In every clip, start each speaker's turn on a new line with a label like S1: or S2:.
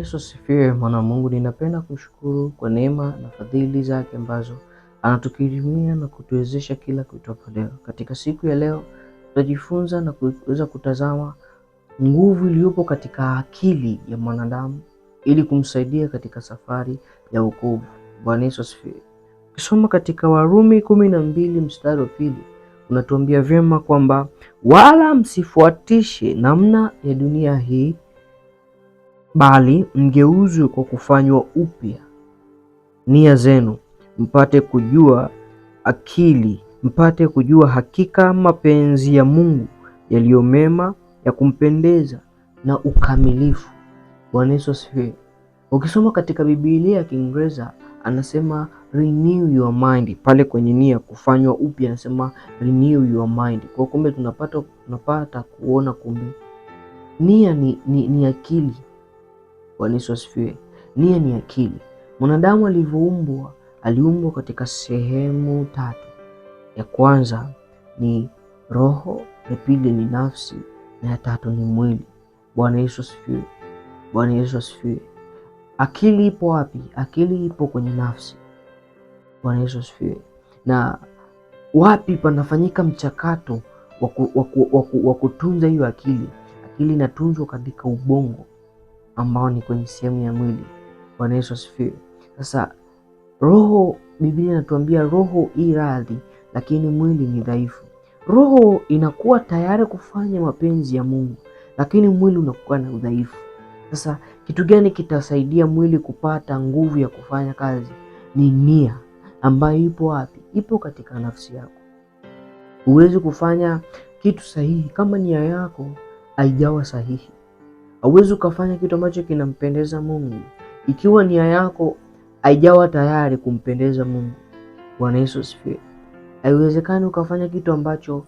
S1: Yesu asifiwe. Mwana wa Mungu, ninapenda kushukuru kwa neema na fadhili zake ambazo anatukirimia na kutuwezesha kila kuitwapo leo. Katika siku ya leo tutajifunza na kuweza kutazama nguvu iliyopo katika akili ya mwanadamu ili kumsaidia katika safari ya wokovu. Bwana Yesu asifiwe. Ukisoma katika Warumi 12 mstari wa 2 unatuambia vyema kwamba wala msifuatishe namna ya dunia hii, bali mgeuzwe kwa kufanywa upya nia zenu, mpate kujua hakika mapenzi ya Mungu yaliyo mema, ya kumpendeza na ukamilifu. Bwana Yesu asifiwe. Ukisoma katika Biblia ya Kiingereza anasema renew your mind, pale kwenye nia kufanywa upya anasema renew your mind. Kwa kumbe tunapata kuona kumbe nia ni akili. Bwana Yesu asifiwe. Nia ni akili. Mwanadamu aliumbwa katika sehemu tatu. Ya kwanza ni roho, ya pili ni nafsi, na ya tatu ni mwili. Bwana Yesu asifiwe. Bwana Yesu asifiwe. Akili ipo wapi? Akili ipo kwenye nafsi. Bwana Yesu asifiwe. Na wapi panafanyika mchakato wa kutunza hiyo akili? Akili inatunzwa katika ubongo ambao ni kwenye sehemu ya mwili. Bwana Yesu asifiwe. Sasa roho, Biblia inatuambia roho i radhi, lakini mwili ni dhaifu. Roho inakuwa tayari kufanya mapenzi ya Mungu, lakini mwili unakuwa na udhaifu. Sasa kitu gani kitasaidia mwili kupata nguvu ya kufanya kazi? Ni nia ambayo ipo wapi? Ipo katika nafsi yako. Huwezi kufanya kitu sahihi kama nia yako haijawa sahihi. Hauwezi ukafanya kitu ambacho kinampendeza Mungu ikiwa nia yako haijawa tayari kumpendeza Mungu. Bwana Yesu asifiwe. Haiwezekani ukafanya kitu ambacho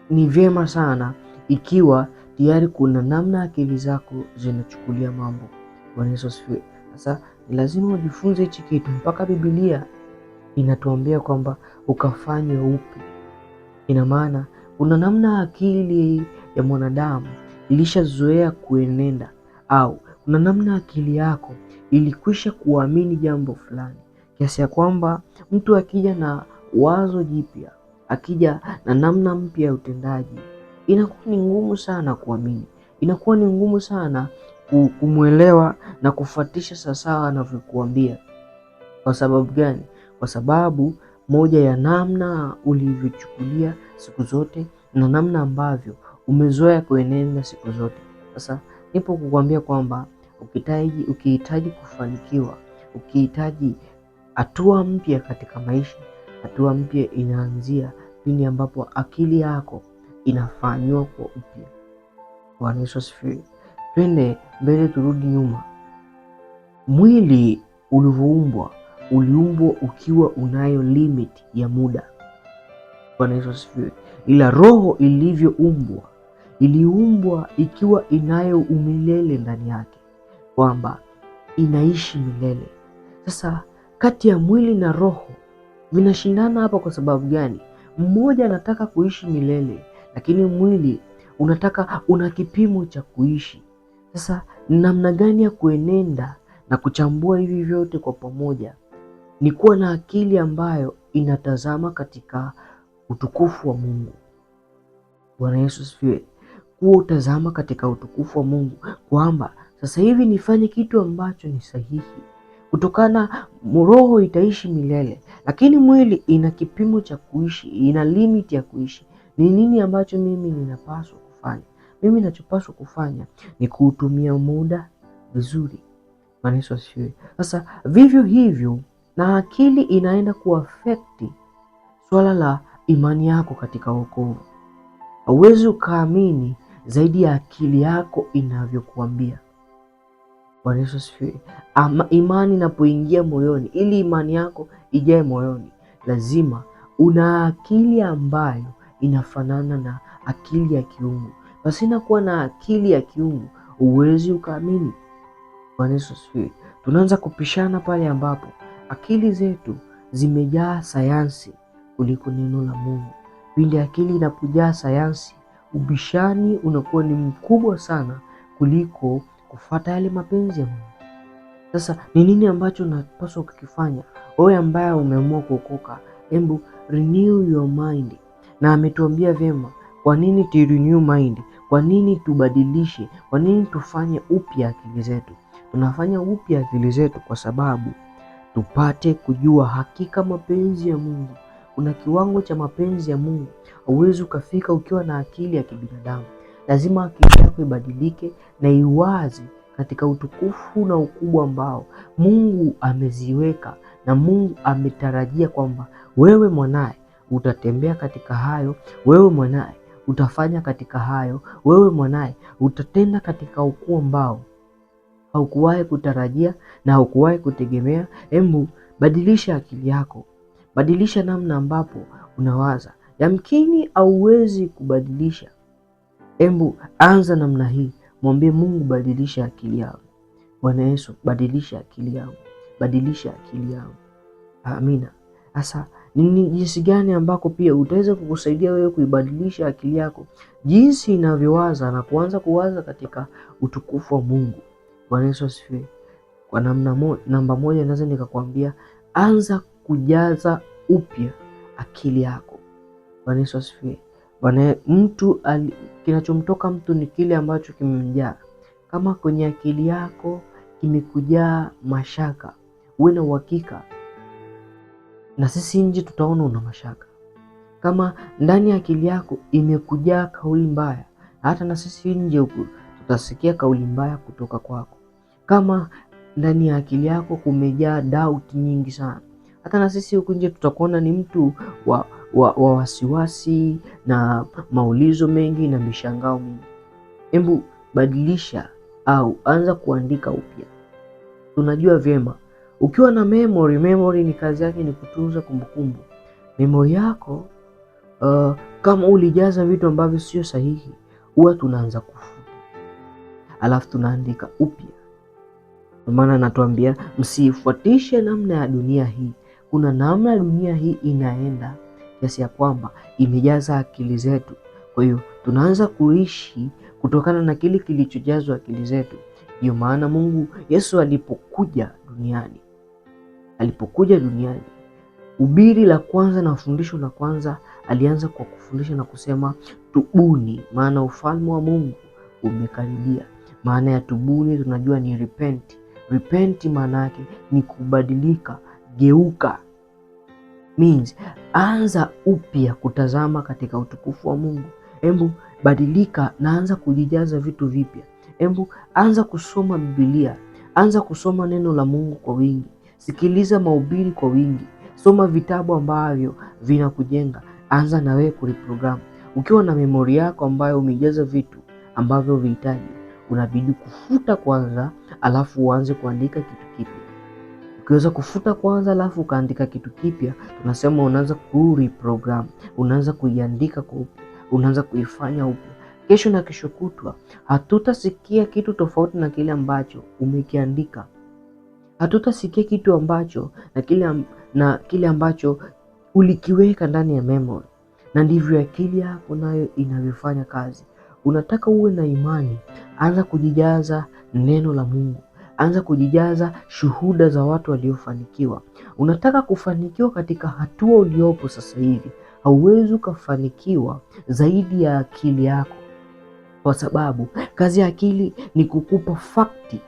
S1: ni vyema sana ikiwa tayari kuna namna akili zako zinachukulia mambo. Bwana Yesu asifiwe. Sasa ni lazima ujifunze hichi kitu, mpaka Biblia inatuambia kwamba ukafanywe upya. Ina maana kuna namna akili ya mwanadamu ilishazoea kuenenda, au kuna namna akili yako ilikwisha kuamini jambo fulani, kiasi ya kwamba mtu akija na wazo jipya, akija na namna mpya ya utendaji, inakuwa ni ngumu sana kuamini, inakuwa ni ngumu sana kumwelewa na kufuatisha sawasawa anavyokuambia. Kwa sababu gani? Kwa sababu moja ya namna ulivyochukulia siku zote na namna ambavyo umezoea kuenenda siku zote. Sasa nipo kukuambia kwamba ukihitaji kufanikiwa, ukihitaji hatua mpya katika maisha, hatua mpya inaanzia pindi ambapo akili yako inafanywa kwa upya. Bwana Yesu asifiwe. Twende mbele, turudi nyuma. Mwili uliumbwa ukiwa unayo limit ya muda. Bwana Yesu asifiwe. Ila roho iliumbwa ikiwa inayo umilele ndani yake, kwamba inaishi milele. Sasa kati ya mwili na roho vinashindana hapa. Kwa sababu gani? Mmoja anataka kuishi milele, lakini mwili una kipimo cha kuishi. Sasa namna gani ya kuenenda na kuchambua hivi vyote kwa pamoja? Ni kuwa na akili ambayo inatazama katika utukufu wa Mungu. Bwana Yesu asifiwe. Kuwa utazama katika utukufu wa Mungu, kwamba sasa hivi nifanye kitu ambacho ni sahihi. Kutokana roho itaishi milele, lakini mwili ina kipimo cha kuishi, ina limit ya kuishi. Ni nini ambacho mimi ninapaswa kufanya? Mimi ninachopaswa kufanya ni kuutumia muda vizuri. Bwana Yesu asifiwe. Sasa vivyo hivyo na akili inaenda kuaffect swala la imani yako katika wokovu. Hauwezi ukaamini zaidi ya akili yako inavyokuambia. Bwana Yesu asifiwe. Imani inapoingia moyoni, ili imani yako ijae moyoni, lazima una akili ambayo inafanana na akili ya kiungu. Pasina kuwa na akili ya kiungu huwezi ukaamini. Bwana Yesu asifiwe. Tunaanza kupishana pale ambapo akili zetu zimejaa sayansi kuliko neno la Mungu. Pindi akili inapojaa sayansi, ubishani unakuwa ni mkubwa sana kuliko kufuata yale mapenzi ya Mungu. Sasa ni nini ambacho unapaswa kukifanya wewe ambaye umeamua kuokoka? Hebu renew your mind. Na ametuambia vyema kwa nini tu renew mind, kwa nini tubadilishe, kwa nini tufanye upya akili zetu. Tunafanya upya akili zetu kwa sababu tupate kujua hakika mapenzi ya Mungu. Kuna kiwango cha mapenzi ya Mungu hauwezi ukafika ukiwa na akili ya kibinadamu. Lazima akili yako ibadilike na iwaze katika utukufu na ukubwa ambao Mungu ameziweka, na Mungu ametarajia kwamba wewe mwanaye utatembea katika hayo, wewe mwanaye utafanya katika hayo, wewe mwanaye utatenda katika ukuu ambao haukuwahi kutarajia na haukuwahi kutegemea. Hebu badilisha akili yako, badilisha namna ambapo unawaza. Yamkini hauwezi kubadilisha, hebu anza namna hii, mwambie Mungu, badilisha akili yangu. Bwana Yesu, badilisha akili yangu, badilisha akili yangu. Amina. Sasa ni jinsi gani ambako pia utaweza kukusaidia wewe kuibadilisha akili yako, jinsi inavyowaza na kuanza kuwaza katika utukufu wa Mungu. Bwana Yesu asifiwe. Kwa namba moja naweza nikakwambia, anza kujaza upya akili yako. Bwana Yesu asifiwe. Bwana, kinachomtoka mtu ni kile ambacho kimemjaa. Kama kwenye akili yako kimekujaa mashaka, uwe na uhakika na sisi nje tutaona una mashaka. Kama ndani ya akili yako imekujaa kauli mbaya, hata na sisi nje huku tutasikia kauli mbaya kutoka kwako. Kama ndani ya akili yako kumejaa doubt nyingi sana, hata na sisi huku nje tutakuona ni mtu wa wasiwasi na maulizo mengi na mishangao mingi. Hebu badilisha au anza kuandika upya. Tunajua vyema ukiwa na memory ni kazi yake ni kutunza kumbukumbu. Memory yako kama ulijaza vitu ambavyo sio sahihi, huwa tunaanza kufuta, alafu tunaandika upya. Kwa maana natuambia msifuatishe namna ya dunia hii. Kuna namna ya dunia hii inaenda kiasi ya kwamba imejaza akili zetu. Kwa hiyo tunaanza kuishi kutokana na kile kilichojazwa akili zetu. Ndio maana Mungu Yesu alipokuja duniani, ubiri la kwanza na fundisho la kwanza alianza kwa kufundisha na kusema tubuni, maana ufalme wa Mungu umekaribia. Maana ya tubuni tunajua ni repent. Repent maana yake ni kubadilika, geuka. Means anza upya kutazama katika utukufu wa Mungu. Hebu badilika na anza kujijaza vitu vipya. Hebu anza kusoma Biblia, anza kusoma neno la Mungu kwa wingi, sikiliza mahubiri kwa wingi, soma vitabu ambavyo vinakujenga. Anza na wewe kureprogram. Ukiwa na memori yako ambayo umejaza vitu ambavyo vihitaji, unabidi kufuta kwanza, alafu uanze kuandika kitu kipya. Ukiweza kufuta kwanza alafu ukaandika kitu kipya, tunasema unaanza kureprogram, unaanza kuiandika kwa upya, unaanza kuifanya upya. Kesho na kesho kutwa hatutasikia kitu tofauti na kile ambacho umekiandika. Hatutasikia kitu ambacho na kile ambacho ulikiweka ndani ya memory. Na ndivyo akili yako nayo inavyofanya kazi. Unataka uwe na imani, anza kujijaza neno la Mungu. Anza kujijaza shuhuda za watu waliofanikiwa. Unataka kufanikiwa katika hatua uliopo sasa hivi, hauwezi ukafanikiwa zaidi ya akili yako, kwa sababu kazi ya akili ni kukupa fakti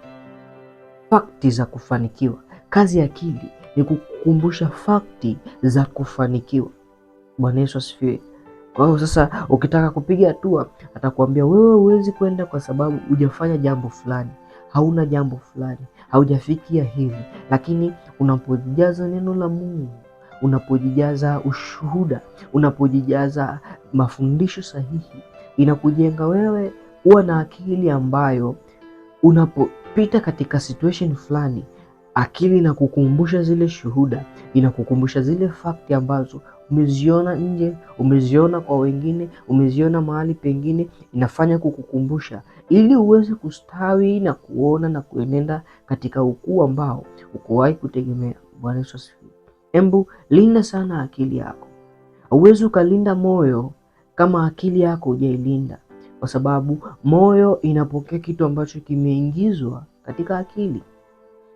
S1: za kufanikiwa. Kazi ya akili ni kukukumbusha fakti za kufanikiwa. Bwana Yesu asifiwe. Kwa hiyo sasa ukitaka kupiga hatua, atakwambia wewe huwezi kwenda kwa sababu hujafanya jambo fulani, hauna jambo fulani, haujafikia hivi. Lakini unapojijaza neno la Mungu, unapojijaza ushuhuda, unapojijaza mafundisho sahihi, inakujenga wewe kuwa na akili ambayo unapopita katika situation fulani, akili inakukumbusha zile shuhuda, inakukumbusha zile fakti ambazo umeziona nje, umeziona kwa wengine, umeziona mahali pengine, inafanya kukukumbusha ili uweze kustawi na kuona na kuenenda katika ukuu ambao ukuwahi kutegemea. Bwana Yesu asifiwe. Embu linda sana akili yako. Hauwezi ukalinda moyo kama akili yako hujailinda, kwa sababu moyo inapokea kitu ambacho kimeingizwa katika akili.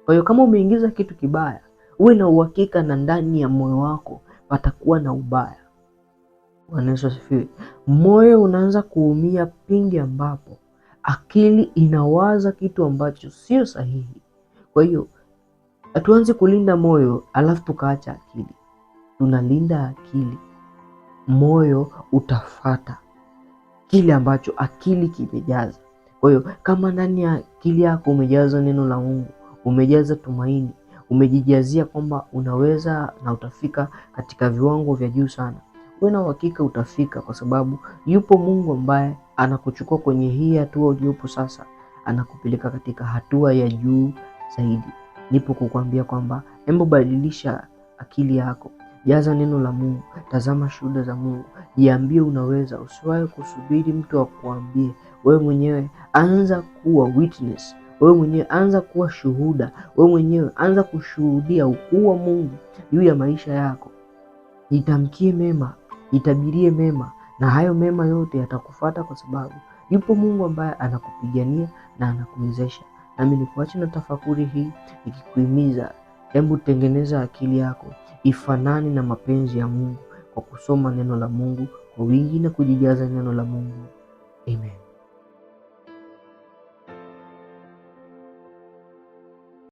S1: Kwa hiyo kama umeingiza kitu kibaya, uwe na uhakika na ndani ya moyo wako patakuwa na ubaya. Bwana Yesu asifiwe. Moyo unaanza kuumia pindi ambapo akili inawaza kitu ambacho sio sahihi. Kwa hiyo hatuanze kulinda moyo alafu tukaacha akili. Tunalinda akili, moyo utafata kile ambacho akili kimejaza. Kwa hiyo kama ndani ya akili yako umejaza neno la Mungu, umejaza tumaini, umejijazia kwamba unaweza na utafika katika viwango vya juu sana, wewe na uhakika utafika, kwa sababu yupo Mungu ambaye anakuchukua kwenye hii hatua uliyopo sasa, anakupeleka katika hatua ya juu zaidi. Nipo kukuambia kwamba hebu badilisha akili yako, jaza neno la Mungu, tazama shuhuda za Mungu, jiambie unaweza. Usiwahi kusubiri mtu akuambie, wewe mwenyewe anza kuwa witness, wewe mwenyewe anza kuwa shuhuda, wewe mwenyewe anza kushuhudia ukuu wa Mungu juu ya maisha yako. Jitamkie mema, jitabirie mema, na hayo mema yote yatakufuata, kwa sababu yupo Mungu ambaye anakupigania na anakuwezesha. Nami nikuache na tafakuri hii nikikuhimiza, hebu tengeneza akili yako ifanane na mapenzi ya Mungu kwa kusoma neno la Mungu kwa wingi na kujijaza neno la Mungu. Amen.